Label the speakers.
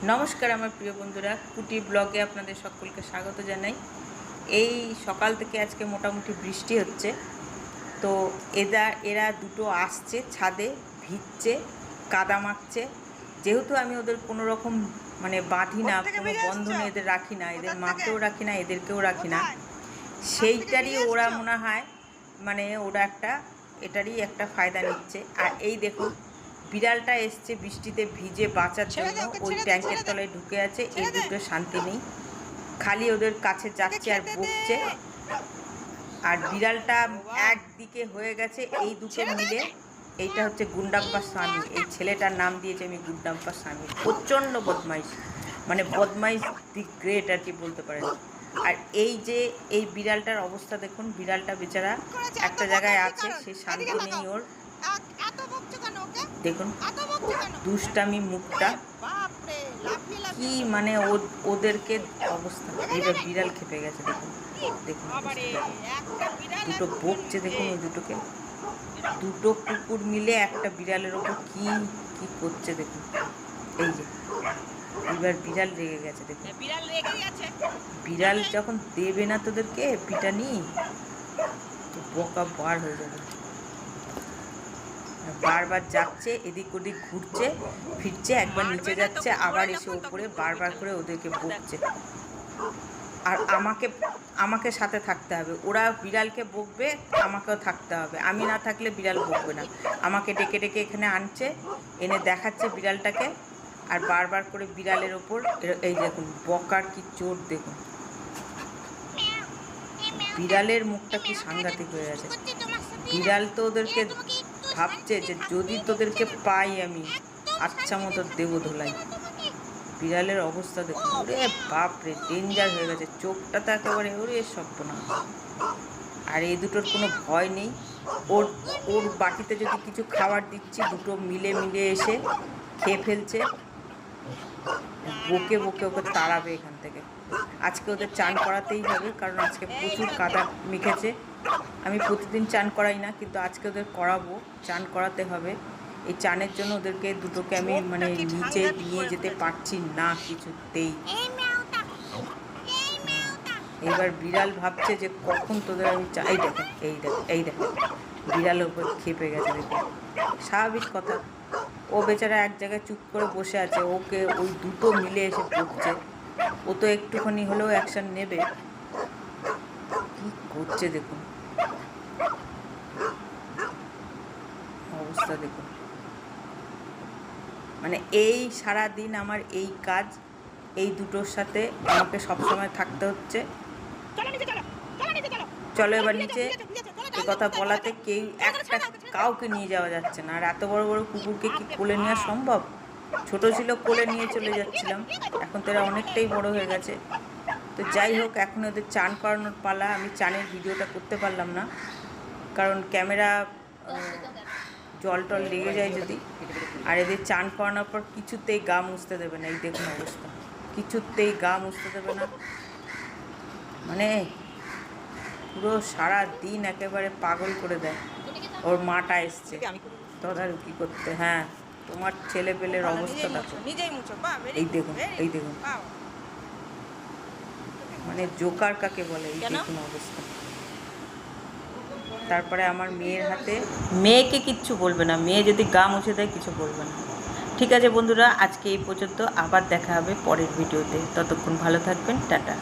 Speaker 1: নমস্কার আমার প্রিয় বন্ধুরা, কুটি ব্লগে আপনাদের সকলকে স্বাগত জানাই। এই সকাল থেকে আজকে মোটামুটি বৃষ্টি হচ্ছে, তো এরা দুটো আসছে ছাদে, ভিজছে, কাদা মাখছে। যেহেতু আমি ওদের কোনো রকম বাঁধি না, কোনো বন্ধনে এদের রাখি না, এদের মাকেও রাখি না, এদেরকেও রাখি না, সেইটারই ওরা মনে হয় ওরা এটারই একটা ফায়দা নিচ্ছে। আর এই দেখুন, বিড়ালটা এসছে বৃষ্টিতে ভিজে বাঁচার জন্য, ওই ট্যাঙ্কের তলায় ঢুকে আছে। এই দুটো শান্তি নেই, খালি ওদের কাছে যাচ্ছে আর বকছে। আর বিড়ালটা একদিকে হয়ে গেছে, এই দুটো মিলে। এইটা হচ্ছে গুন্ডাপ্পার স্বামী, এই ছেলেটার নাম দিয়েছে আমি গুন্ডাপ্পার স্বামী। প্রচণ্ড বদমাইশ, বদমাইশ দি গ্রেট আর কি বলতে পারেন। আর এই বিড়ালটার অবস্থা দেখুন, বিড়ালটা বেচারা একটা জায়গায় আছে, সে শান্তি নেই ওর। দেখুন দুষ্টামি মুখটা কি, ওদেরকে অবস্থা। এইবার বিড়াল খেপে গেছে, দেখুন দেখুন দুটো বকছে, দেখুন ওই দুটোকে। দুটো কুকুর মিলে একটা বিড়ালের ওপর কি কি করছে দেখুন। এই যে এবার বিড়াল রেগে গেছে, দেখুন বিড়াল যখন দেবে না তোদেরকে পিটানি, তো বকা বার হয়ে যাবে। বারবার যাচ্ছে, এদিক ওদিক ঘুরছে ফিরছে, একবার নিচে যাচ্ছে, আবার এসে উপরে বারবার করে ওদেরকে বকছে। আর আমাকে সাথে থাকতে হবে, ওরা বিড়ালকে বকবে, আমাকেও থাকতে হবে। আমি না থাকলে বিড়াল বকবে না। আমাকে ডেকে ডেকে এখানে আনছে, এনে দেখাচ্ছে বিড়ালটাকে, আর বারবার করে বিড়ালের ওপর। এই দেখুন বকার কি চোট, দেখুন বিড়ালের মুখটা কি সাংঘাতিক হয়ে গেছে। বিড়াল তো ওদেরকে ভাবছে যে যদি তোদেরকে পাই আমি আচ্ছা মতো দেবো ধোলাই। বিড়ালের অবস্থা দেখুন, ওরে বাপরে, ডেঞ্জার হয়ে গেছে। চোখটা তো একেবারে ওরে সর্বনাশ। আর এই দুটোর কোনো ভয় নেই। ওর বাটিতে যদি কিছু খাবার দিচ্ছি, দুটো মিলে এসে খেয়ে ফেলছে। বকে বকে ওকে তাড়াবে এখান থেকে। আজকে ওদের চান করাতেই হবে, কারণ আজকে প্রচুর কাদা মেখেছে। আমি প্রতিদিন চান করাই না, কিন্তু আজকে ওদের করাবো, চান করাতে হবে। এই চানের জন্য ওদেরকে দুটোকে আমি নিচে নিয়ে যেতে পারছি না কিছুতেই। এবার বিড়াল ভাবছে যে কখন তোদের আমি এই দেখেন এই দেখেন বিড়ালের উপর খেপে গেছে, দেখুন স্বাভাবিক কথা। ও বেচারা এক জায়গায় চুপ করে বসে আছে, ওকে ওই দুটো মিলে এসে পড়ছে। ও তো একটুখানি হলেও অ্যাকশন নেবে। কি করছে দেখুন, অবস্থা দেখুন। এই সারাদিন আমার এই কাজ, এই দুটোর সাথে আমাকে সবসময় থাকতে হচ্ছে। চলো এবার নিচে। এ কথা বলাতে কাউকে নিয়ে যাওয়া যাচ্ছে না। আর এত বড় বড় কুকুরকে কি কোলে নেওয়া সম্ভব? ছোট ছিল কোলে নিয়ে চলে যাচ্ছিলাম, এখন তো এরা অনেকটাই বড় হয়ে গেছে। তো যাই হোক, এখন ওদের চান করানোর পালা। আমি চানের ভিডিওটা করতে পারলাম না, কারণ ক্যামেরা জল টল লেগে যায় যদি। আর এদের চান করানোর পর কিছুতেই গা মুছতে দেবে না। এই দেখুন অবস্থা, কিছুতেই গা মুছতে দেবে না। পুরো সারা দিন একেবারে পাগল করে দেয়। ওর মাটা এসছে তদারকি করতে। হ্যাঁ, তোমার ছেলে পেলের অবস্থা দেখো, এই দেখুন এই দেখুন, জোকার কাকে বলে, এই দেখুন অবস্থা। তারপরে আমার মেয়ের হাতে, মেয়েকে কিচ্ছু বলবে না, মেয়ে যদি গা মুছে দেয় কিছু বলবে না। ঠিক আছে বন্ধুরা, আজকে এই পর্যন্ত, আবার দেখা হবে পরের ভিডিওতে। ততক্ষণ ভালো থাকবেন, টাটা।